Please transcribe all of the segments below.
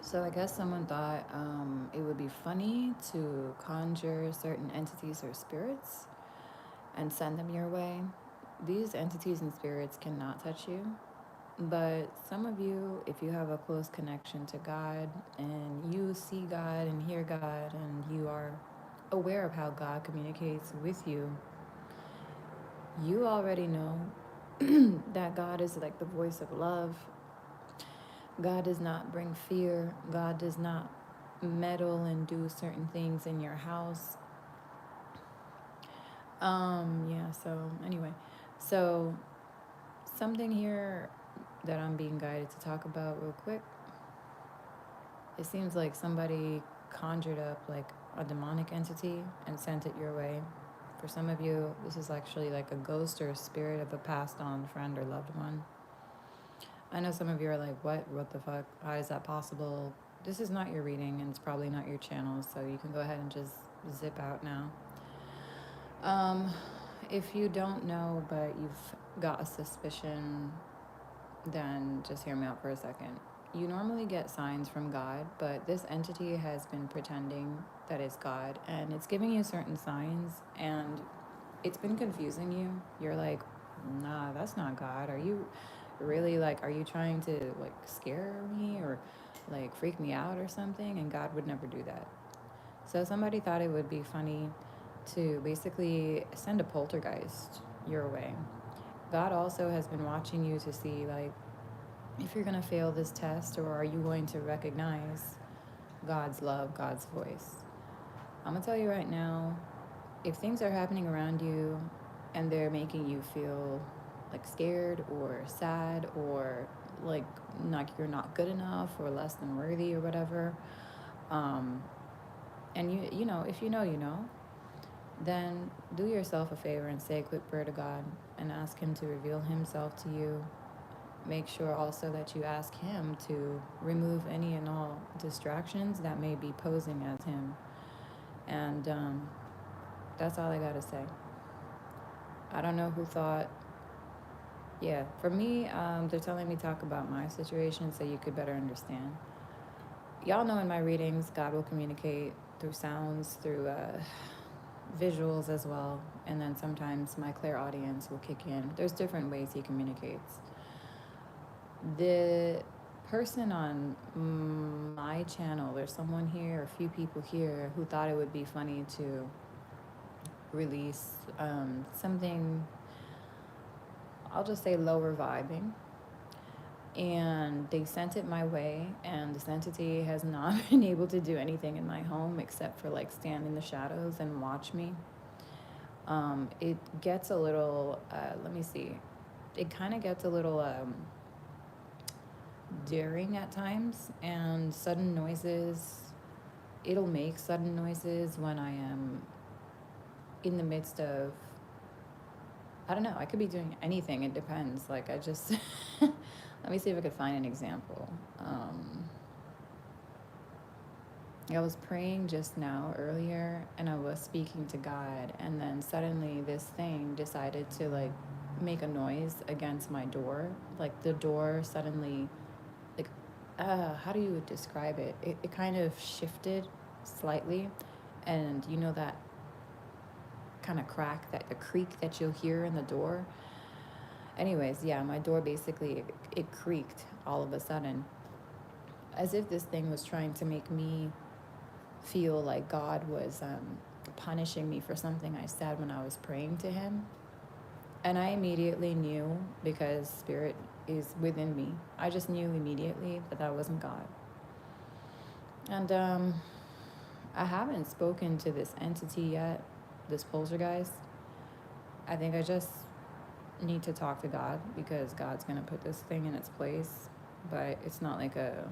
So I guess someone thought it would be funny to conjure certain entities or spirits and send them your way. These entities and spirits cannot touch you, but some of you, if you have a close connection to God and you see God and hear God and you are aware of how God communicates with you, you already know that God is like the voice of love. God does not bring fear. God does not meddle and do certain things in your house. Yeah, so anyway. So something here that I'm being guided to talk about real quick. It seems like somebody conjured up like a demonic entity and sent it your way. For some of you, this is actually like a ghost or a spirit of a passed on friend or loved one. I know some of you are like, what? What the fuck? How is that possible? This is not your reading and it's probably not your channel, so you can go ahead and just zip out now. Um, if you don't know, but you've got a suspicion, then just hear me out for a second. You normally get signs from God, but this entity has been pretending that it's God and it's giving you certain signs and it's been confusing you. You're like, nah, that's not God. Are you really like, are you trying to like scare me or like freak me out or something? And God would never do that. So somebody thought it would be funny to basically send a poltergeist your way. God also has been watching you to see like if you're going to fail this test or are you going to recognize God's love, God's voice. I'm going to tell you right now, if things are happening around you and they're making you feel like scared or sad or like you're not good enough or less than worthy or whatever, um, and you know if you know you know, then do yourself a favor and say a quick prayer to God and ask Him to reveal Himself to you. Make sure also that you ask Him to remove any and all distractions that may be posing as Him. And that's all I gotta say. I don't know who thought. Yeah, for me, they're telling me talk about my situation so you could better understand. Y'all know in my readings, God will communicate through sounds, through visuals as well, and then sometimes my clairaudience will kick in. There's different ways He communicates. The person on my channel, there's someone here, a few people here who thought it would be funny to release something, I'll just say lower vibing. And they sent it my way, and this entity has not been able to do anything in my home except for like stand in the shadows and watch me. It gets a little, let me see, it kind of gets a little daring at times and sudden noises. It'll make sudden noises when I am in the midst of, I don't know, I could be doing anything. It depends. Like, I just, let me see if I could find an example. I was praying just now earlier and I was speaking to God, and then suddenly this thing decided to like make a noise against my door. Like, the door suddenly, like, how do you describe it? It kind of shifted slightly, and you know that kind of crack, that the creak that you'll hear in the door. Anyways, yeah, my door basically it creaked all of a sudden, as if this thing was trying to make me feel like God was punishing me for something I said when I was praying to Him. And I immediately knew, because Spirit is within me. I just knew immediately that that wasn't God. And I haven't spoken to this entity yet, this poltergeist. I think I just need to talk to God because God's going to put this thing in its place. But it's not like a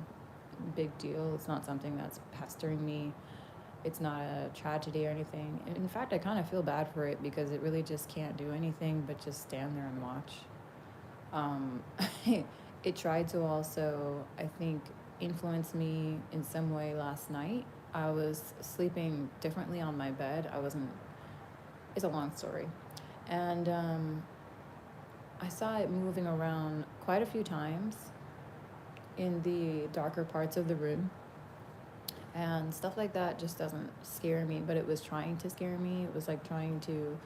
big deal. It's not something that's pestering me. It's not a tragedy or anything. In fact, I kind of feel bad for it because it really just can't do anything but just stand there and watch. Um, it tried to also, I think, influence me in some way last night. I was sleeping differently on my bed. I wasn't, it's a long story. And I saw it moving around quite a few times. in the darker parts of the room. And stuff like that just doesn't scare me, but it was trying to scare me. It was like trying to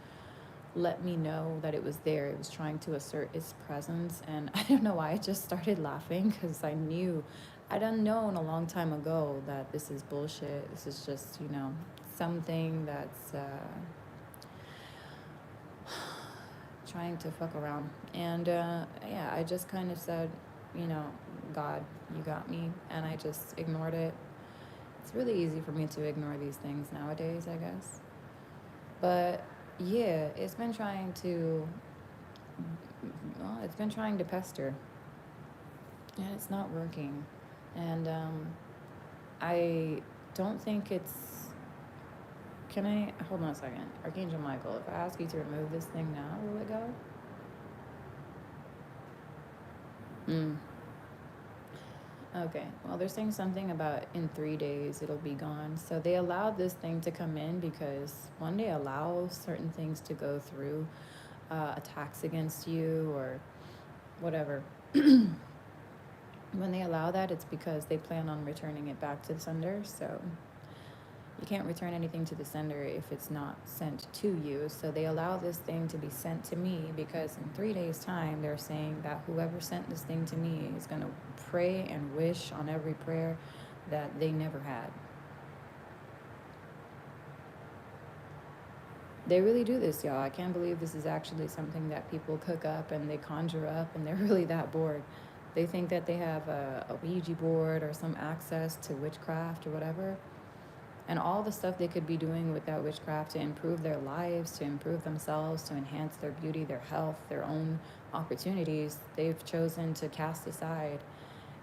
let me know that it was there. It was trying to assert its presence. And I don't know why I just started laughing, because I'd unknown a long time ago that this is bullshit. This is just, something that's trying to fuck around. And yeah, I just kind of said, you know, God, you got me. And I just ignored it. It's really easy for me to ignore these things nowadays, I guess. But yeah, it's been trying to pester, and it's not working. And I don't think it's. Can I hold on a second, Archangel Michael? If I ask you to remove this thing now, will it go? Hmm. Okay. Well, they're saying something about in 3 days it'll be gone. So they allowed this thing to come in because when they allow certain things to go through, attacks against you or whatever. When they allow that, it's because they plan on returning it back to the sender. So you can't return anything to the sender if it's not sent to you. So they allow this thing to be sent to me because in 3 days' time, they're saying that whoever sent this thing to me is going to pray and wish on every prayer that they never had. They really do this, y'all. I can't believe this is actually something that people cook up and they conjure up, and they're really that bored. They think that they have a Ouija board or some access to witchcraft or whatever. And all the stuff they could be doing with that witchcraft to improve their lives, to improve themselves, to enhance their beauty, their health, their own opportunities, they've chosen to cast aside,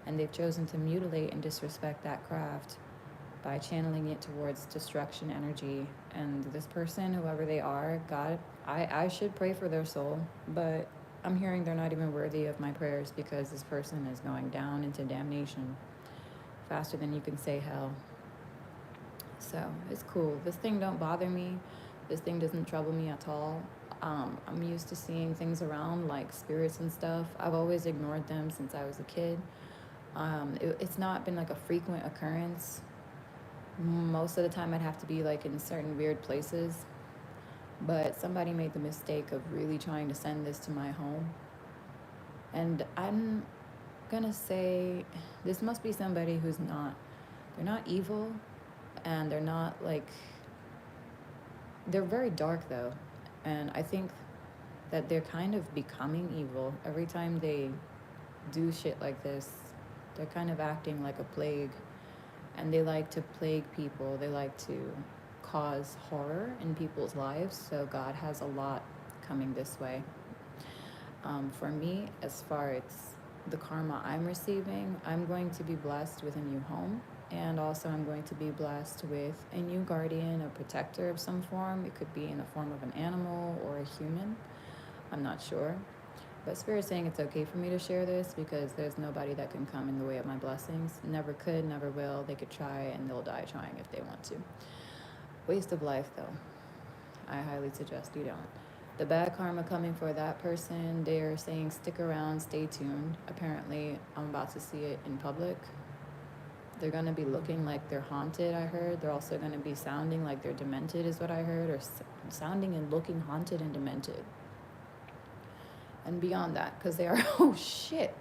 and they've chosen to mutilate and disrespect that craft by channeling it towards destruction energy. And this person, whoever they are, God, I should pray for their soul, but I'm hearing they're not even worthy of my prayers because this person is going down into damnation faster than you can say hell. So it's cool. This thing don't bother me. This thing doesn't trouble me at all. I'm used to seeing things around like spirits and stuff. I've always ignored them since I was a kid. It's not been like a frequent occurrence. Most of the time I'd have to be like in certain weird places. But somebody made the mistake of really trying to send this to my home. And I'm gonna say this must be somebody they're not evil, and they're not like, they're very dark though. And I think that they're kind of becoming evil every time they do shit like this. They're kind of acting like a plague, and they like to plague people. They like to cause horror in people's lives. So God has a lot coming this way. For me, as far as the karma I'm receiving, I'm going to be blessed with a new home. And also, I'm going to be blessed with a new guardian, a protector of some form. It could be in the form of an animal or a human. I'm not sure. But Spirit's saying it's okay for me to share this because there's nobody that can come in the way of my blessings. Never could, never will. They could try and they'll die trying if they want to. Waste of life, though. I highly suggest you don't. The bad karma coming for that person, they're saying stick around, stay tuned. Apparently, I'm about to see it in public. They're going to be looking like they're haunted, I heard. They're also going to be sounding like they're demented, is what I heard, or sounding and looking haunted and demented. And beyond that, because they are, oh shit.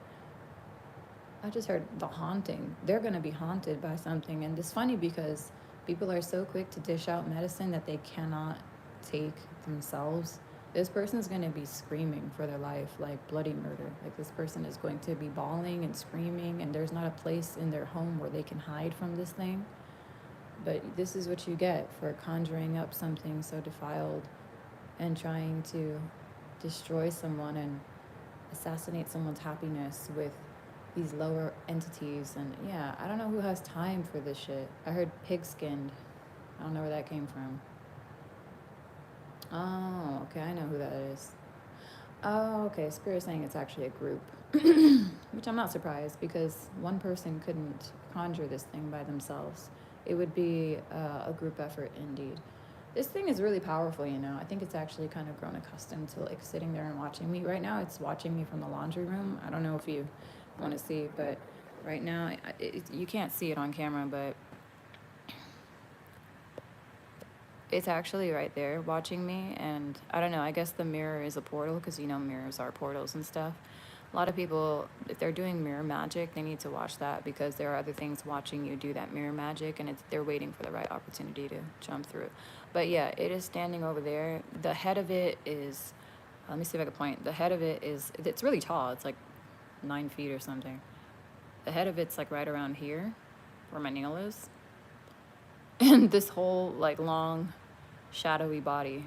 I just heard the haunting. They're going to be haunted by something. And it's funny because people are so quick to dish out medicine that they cannot take themselves. This person is going to be screaming for their life, like bloody murder. Like this person is going to be bawling and screaming, and there's not a place in their home where they can hide from this thing. But this is what you get for conjuring up something so defiled and trying to destroy someone and assassinate someone's happiness with these lower entities. And yeah, I don't know who has time for this shit. I heard pig-skinned. I don't know where that came from. Oh, okay, I know who that is. Oh, okay, Spirit's saying it's actually a group. Which I'm not surprised because one person couldn't conjure this thing by themselves. It would be a group effort indeed. This thing is really powerful, you know. I think it's actually kind of grown accustomed to like sitting there and watching me. Right now it's watching me from the laundry room. I don't know if you want to see, but right now. You can't see it on camera, but it's actually right there watching me. And I don't know, I guess the mirror is a portal because, you know, mirrors are portals and stuff. A lot of people, if they're doing mirror magic, they need to watch that because there are other things watching you do that mirror magic, and they're waiting for the right opportunity to jump through. But yeah, it is standing over there. The head of it is, let me see if I can point. The head of it is, it's really tall. It's like 9 feet or something. The head of it's like right around here where my nail is. And this whole like long shadowy body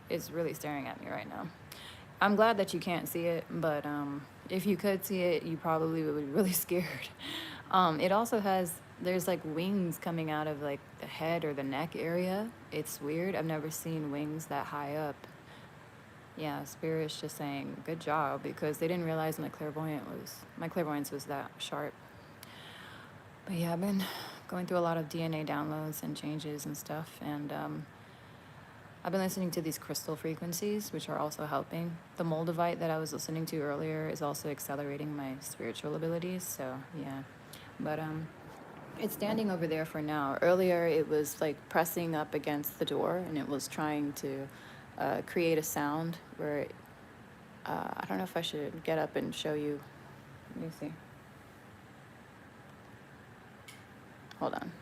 is really staring at me right now. I'm glad that you can't see it, but if you could see it, you probably would be really scared. It also has, there's like wings coming out of like the head or the neck area. It's weird. I've never seen wings that high up. Yeah, Spirit's just saying good job because they didn't realize my clairvoyance was that sharp. But yeah, I've been going through a lot of DNA downloads and changes and stuff, and I've been listening to these crystal frequencies, which are also helping. The Moldavite that I was listening to earlier is also accelerating my spiritual abilities. So yeah, but it's standing over there for now. Earlier, it was like pressing up against the door, and it was trying to create a sound where I don't know if I should get up and show you. Let me see. Hold on.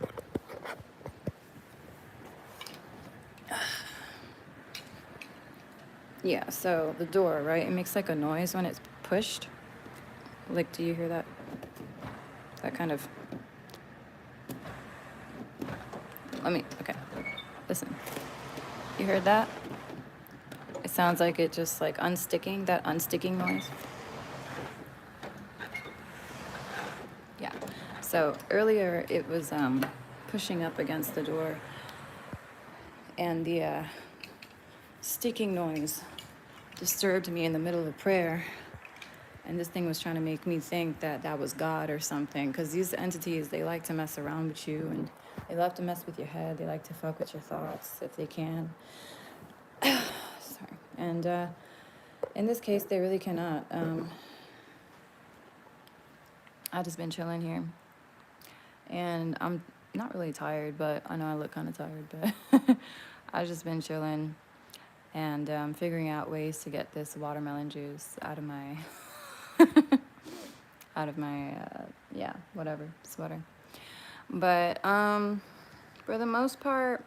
Yeah, so the door, right? It makes like a noise when it's pushed. Like, do you hear that? That kind of. Okay. Listen. You heard that? It sounds like it just like unsticking, that unsticking noise. Yeah. So earlier it was pushing up against the door, and the sticking noise disturbed me in the middle of prayer. And this thing was trying to make me think that that was God or something. Because these entities, they like to mess around with you. And they love to mess with your head. They like to fuck with your thoughts if they can. Sorry. And in this case, they really cannot. I've just been chilling here. And I'm not really tired, but I know I look kind of tired. But I've just been chilling and figuring out ways to get this watermelon juice out of my... whatever, sweater. But for the most part,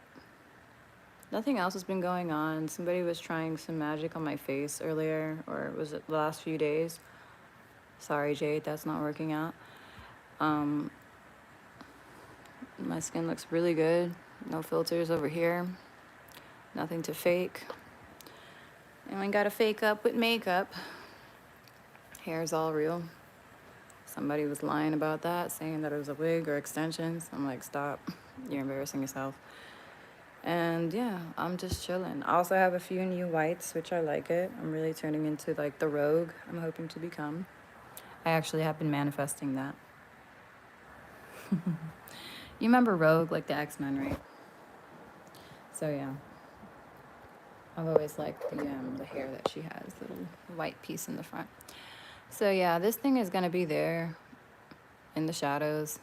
nothing else has been going on. Somebody was trying some magic on my face earlier, or was it the last few days? Sorry, Jade, that's not working out. My skin looks really good. No filters over here. Nothing to fake. And we gotta fake up with makeup. Hair's all real. Somebody was lying about that, saying that it was a wig or extensions. I'm like, stop. You're embarrassing yourself. And yeah, I'm just chilling. I also have a few new whites, which I like it. I'm really turning into like the rogue I'm hoping to become. I actually have been manifesting that. You remember Rogue, like the X-Men, right? So yeah. I've always liked the hair that she has, the little white piece in the front. So yeah, this thing is gonna be there in the shadows,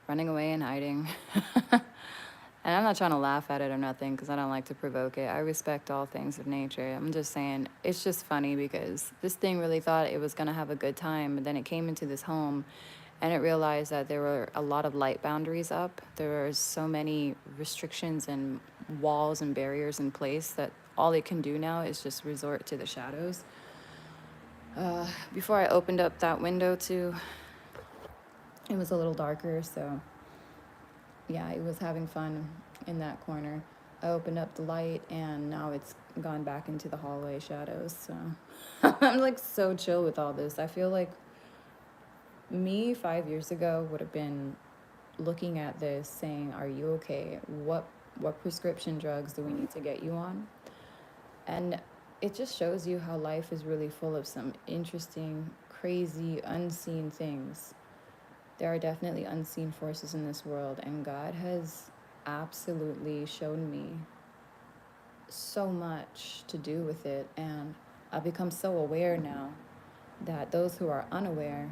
running away and hiding. And I'm not trying to laugh at it or nothing because I don't like to provoke it. I respect all things of nature. I'm just saying, it's just funny because this thing really thought it was gonna have a good time, but then it came into this home and it realized that there were a lot of light boundaries up. There were so many restrictions and walls and barriers in place that all it can do now is just resort to the shadows. Before I opened up that window too, it was a little darker, so yeah, it was having fun in that corner. I opened up the light and now it's gone back into the hallway shadows, so I'm like so chill with all this. I feel like me 5 years ago would have been looking at this saying, are you okay? What prescription drugs do we need to get you on? And it just shows you how life is really full of some interesting, crazy, unseen things. There are definitely unseen forces in this world, and God has absolutely shown me so much to do with it. And I've become so aware now that those who are unaware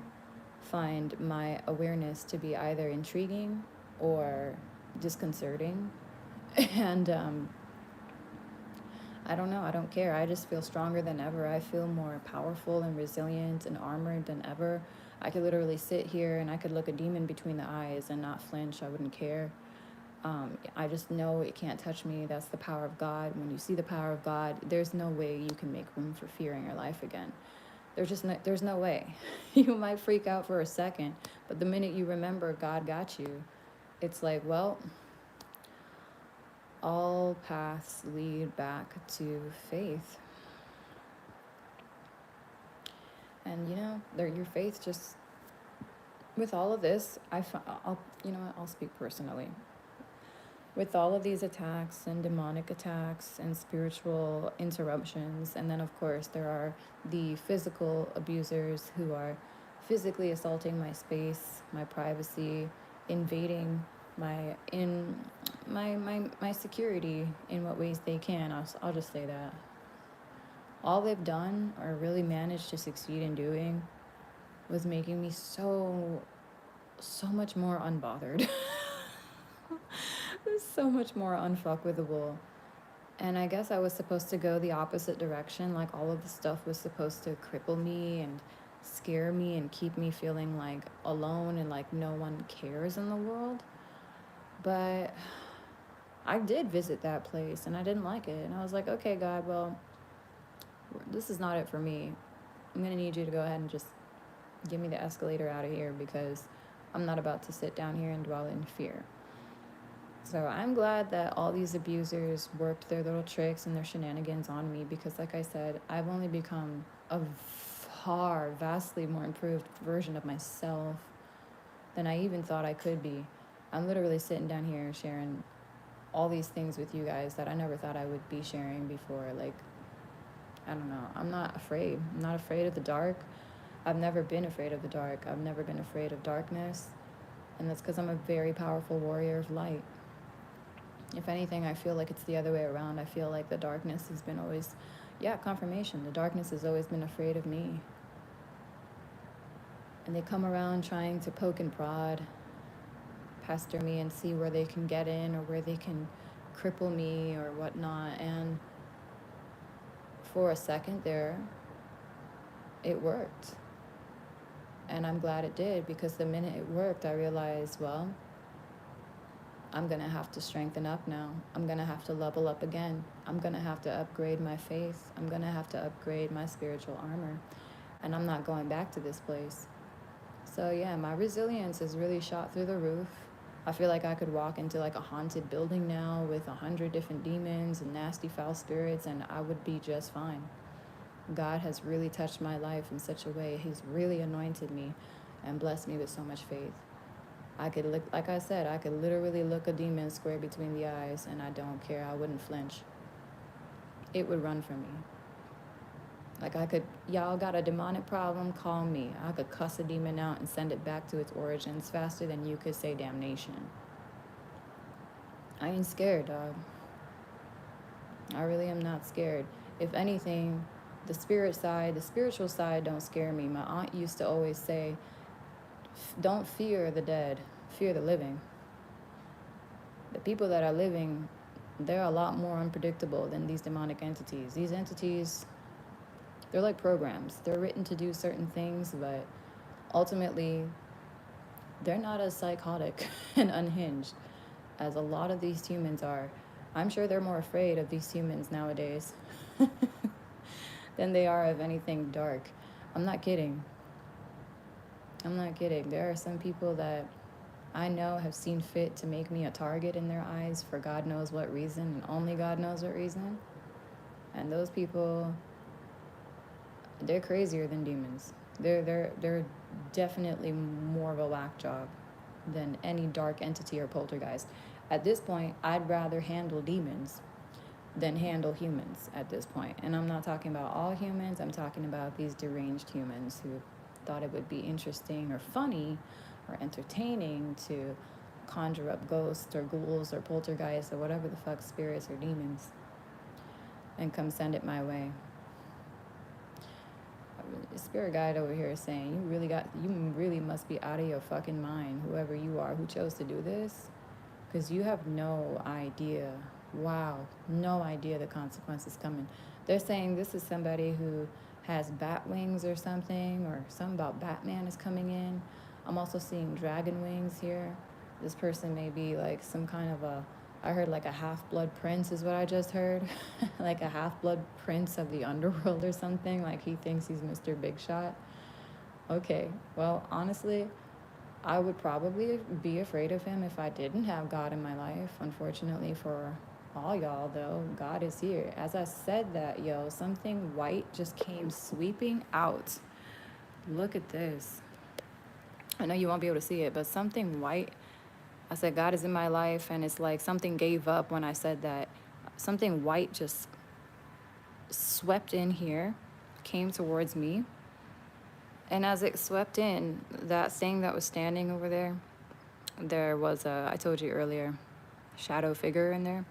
find my awareness to be either intriguing or disconcerting. And I don't know, I don't care. I just feel stronger than ever. I feel more powerful and resilient and armored than ever. I could literally sit here and I could look a demon between the eyes and not flinch. I wouldn't care. I just know it can't touch me. That's the power of God. When you see the power of God, there's no way you can make room for fear in your life again. There's no way. You might freak out for a second, but the minute you remember God got you, it's like, well, all paths lead back to faith. And your faith just, with all of this, I'll speak personally. With all of these attacks and demonic attacks and spiritual interruptions, and then of course there are the physical abusers who are physically assaulting my space, my privacy, invading my security in what ways they can. I'll just say that. All they've done, or really managed to succeed in doing, was making me so much more unbothered. So much more unfuckwithable. And I guess I was supposed to go the opposite direction. Like, all of the stuff was supposed to cripple me and scare me and keep me feeling like alone and like no one cares in the world. But I did visit that place and I didn't like it. And I was like, okay, God, well, this is not it for me. I'm going to need you to go ahead and just give me the escalator out of here, because I'm not about to sit down here and dwell in fear. So I'm glad that all these abusers worked their little tricks and their shenanigans on me, because like I said, I've only become a vastly more improved version of myself than I even thought I could be. I'm literally sitting down here sharing all these things with you guys that I never thought I would be sharing before. Like, I don't know. I'm not afraid. I'm not afraid of the dark. I've never been afraid of the dark. I've never been afraid of darkness. And that's because I'm a very powerful warrior of light. If anything, I feel like it's the other way around. I feel like the darkness has been always, confirmation. The darkness has always been afraid of me. And they come around trying to poke and prod, pester me and see where they can get in or where they can cripple me or whatnot. And for a second there, it worked. And I'm glad it did, because the minute it worked, I realized, well, I'm going to have to strengthen up now. I'm going to have to level up again. I'm going to have to upgrade my faith. I'm going to have to upgrade my spiritual armor. And I'm not going back to this place. So yeah, my resilience is really shot through the roof. I feel like I could walk into like a haunted building now with 100 different demons and nasty foul spirits, and I would be just fine. God has really touched my life in such a way. He's really anointed me and blessed me with so much faith. I could look, like I said, I could literally look a demon square between the eyes and I don't care. I wouldn't flinch. It would run from me. Like, y'all got a demonic problem, call me. I could cuss a demon out and send it back to its origins faster than you could say damnation. I ain't scared, dog. I really am not scared. If anything, the spiritual side don't scare me. My aunt used to always say, don't fear the dead, fear the living. The people that are living, they're a lot more unpredictable than these demonic entities. These entities, they're like programs. They're written to do certain things, but ultimately, they're not as psychotic and unhinged as a lot of these humans are. I'm sure they're more afraid of these humans nowadays than they are of anything dark. I'm not kidding. There are some people that I know have seen fit to make me a target in their eyes for God knows what reason, and only God knows what reason. And those people, they're crazier than demons. They're definitely more of a whack job than any dark entity or poltergeist. At this point, I'd rather handle demons than handle humans at this point. And I'm not talking about all humans. I'm talking about these deranged humans who thought it would be interesting or funny or entertaining to conjure up ghosts or ghouls or poltergeists or whatever the fuck, spirits or demons, and come send it my way. The spirit guide over here is saying you really must be out of your fucking mind, whoever you are who chose to do this, because you have no idea. Wow, no idea the consequences coming. They're saying this is somebody who has bat wings or something, or something about Batman is coming in. I'm also seeing dragon wings here. This person may be like some kind of a, I heard like a half-blood prince is what I just heard. Like a half-blood prince of the underworld or something. Like he thinks he's Mr. Big Shot. Okay, well, honestly, I would probably be afraid of him if I didn't have God in my life. Unfortunately for all y'all, though, God is here. As I said that, yo, something white just came sweeping out. Look at this. I know you won't be able to see it, but something white. I said, God is in my life, and it's like something gave up when I said that. Something white just swept in here, came towards me. And as it swept in, that thing that was standing over there was a, I told you earlier, shadow figure in there.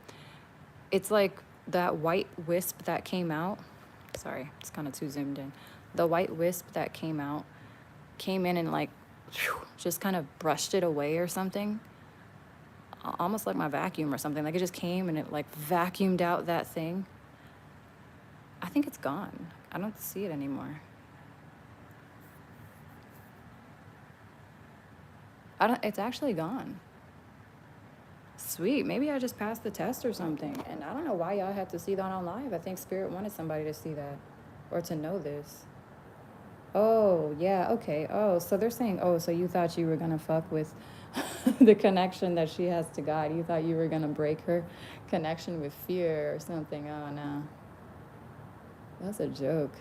It's like that white wisp that came out. Sorry, it's kind of too zoomed in. The white wisp that came out came in and like just kind of brushed it away or something. Almost like my vacuum or something. Like it just came and it like vacuumed out that thing. I think it's gone. I don't see it anymore. It's actually gone. Sweet. Maybe I just passed the test or something. And I don't know why y'all had to see that on live. I think Spirit wanted somebody to see that or to know this. Oh, yeah. Okay. Oh, so they're saying, oh, so you thought you were going to fuck with the connection that she has to God. You thought you were going to break her connection with fear or something. Oh, no. That's a joke.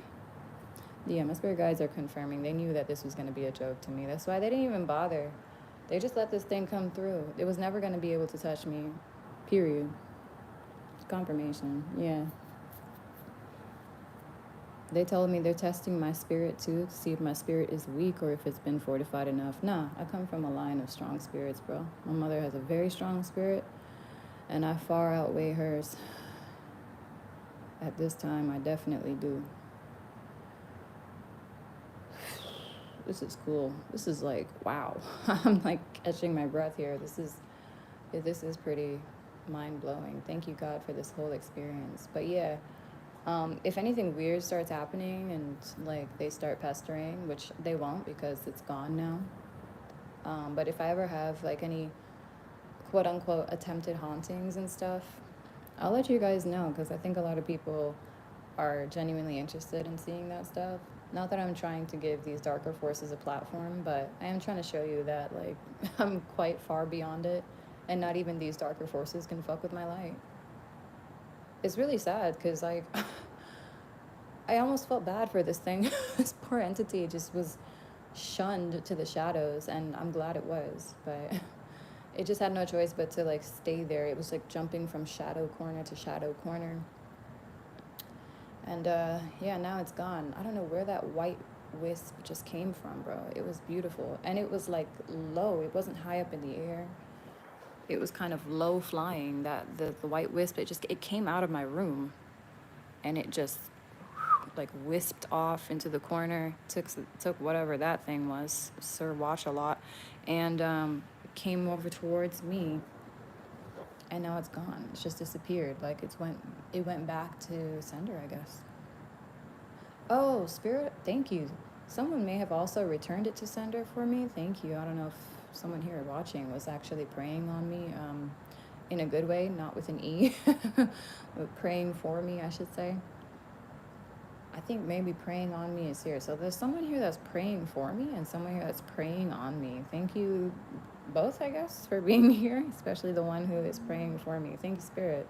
Yeah, my spirit guides are confirming. They knew that this was going to be a joke to me. That's why they didn't even bother. They just let this thing come through. It was never going to be able to touch me. Period. Confirmation. Yeah. They told me they're testing my spirit too to see if my spirit is weak or if it's been fortified enough. Nah, I come from a line of strong spirits, bro. My mother has a very strong spirit, and I far outweigh hers. At this time, I definitely do. This is cool. This is like, wow. I'm like catching my breath here. This is pretty mind-blowing. Thank you, God, for this whole experience. But yeah, if anything weird starts happening and like they start pestering, which they won't because it's gone now. But if I ever have like any quote unquote attempted hauntings and stuff, I'll let you guys know because I think a lot of people are genuinely interested in seeing that stuff. Not that I'm trying to give these darker forces a platform, but I am trying to show you that like I'm quite far beyond it, and not even these darker forces can fuck with my light. It's really sad because like I almost felt bad for this thing. This poor entity just was shunned to the shadows, and I'm glad it was, but it just had no choice but to like stay there. It was like jumping from shadow corner to shadow corner. And yeah, now it's gone. I don't know where that white wisp just came from, bro. It was beautiful. And it was like low. It wasn't high up in the air. It was kind of low flying. That the white wisp, it came out of my room and it just like wisped off into the corner, took whatever that thing was, Sir Watch a lot, and came over towards me. And now it's gone. It's just disappeared. Like it went back to sender, I guess. Oh, Spirit, thank you. Someone may have also returned it to sender for me. Thank you. I don't know if someone here watching was actually praying on me in a good way, not with an E, but praying for me, I should say. I think maybe praying on me is here. So there's someone here that's praying for me and someone here that's praying on me. Thank you both, I guess, for being here, especially the one who is praying for me. Thank you, Spirit.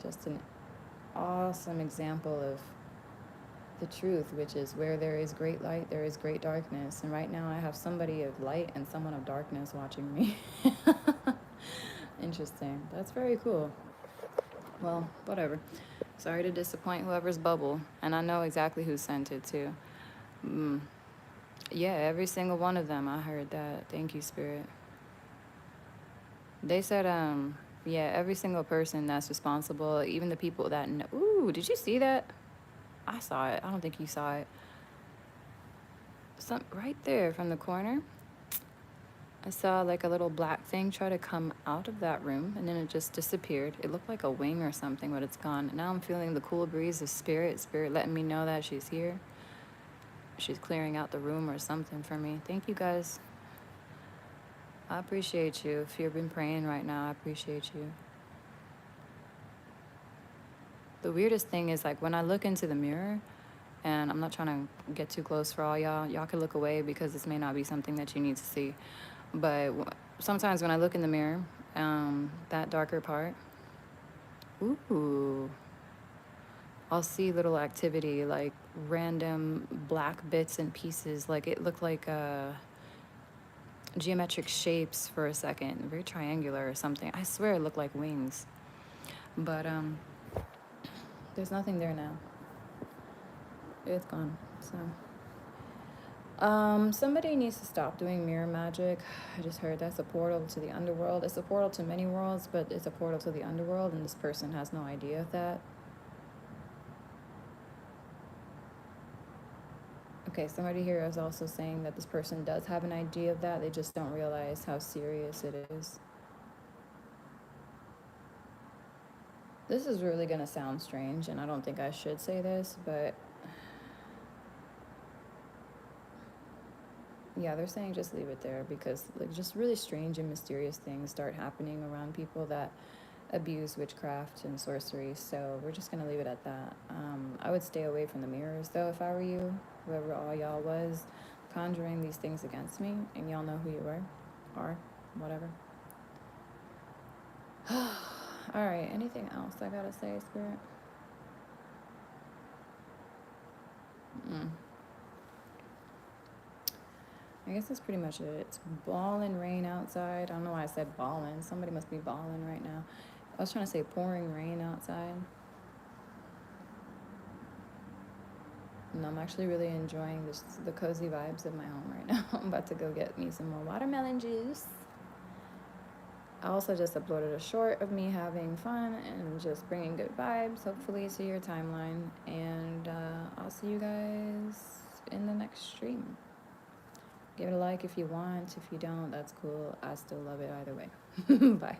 Just an awesome example of the truth, which is where there is great light, there is great darkness. And right now I have somebody of light and someone of darkness watching me. Interesting. That's very cool. Well, whatever. Sorry to disappoint whoever's bubble. And I know exactly who sent it too. Yeah, every single one of them. I heard that. Thank you, Spirit. They said, yeah, every single person that's responsible, even the people that know. Ooh, did you see that? I saw it. I don't think you saw it. Some right there from the corner. I saw like a little black thing try to come out of that room and then it just disappeared. It looked like a wing or something, but it's gone. Now I'm feeling the cool breeze of spirit letting me know that she's here. She's clearing out the room or something for me. Thank you guys. I appreciate you. If you've been praying right now, I appreciate you. The weirdest thing is like when I look into the mirror, and I'm not trying to get too close for all y'all. Y'all can look away because this may not be something that you need to see. But sometimes when I look in the mirror, that darker part, ooh, I'll see little activity like random black bits and pieces. Like it looked like geometric shapes for a second, very triangular or something. I swear it looked like wings. But there's nothing there now. It's gone. So somebody needs to stop doing mirror magic. I just heard that's a portal to the underworld. It's a portal to many worlds, but it's a portal to the underworld, and this person has no idea of that. Okay, somebody here is also saying that this person does have an idea of that. They just don't realize how serious it is. This is really going to sound strange, and I don't think I should say this, but yeah, they're saying just leave it there because like just really strange and mysterious things start happening around people that abuse witchcraft and sorcery. So we're just gonna leave it at that. I would stay away from the mirrors though if I were you, whoever all y'all was conjuring these things against me, and y'all know who you are, whatever. All right, anything else I gotta say, Spirit? I guess that's pretty much it. It's balling rain outside. I don't know why I said balling. Somebody must be balling right now. I was trying to say pouring rain outside. And I'm actually really enjoying the cozy vibes of my home right now. I'm about to go get me some more watermelon juice. I also just uploaded a short of me having fun and just bringing good vibes, hopefully, to your timeline. And I'll see you guys in the next stream. Give it a like if you want. If you don't, that's cool. I still love it either way. Bye.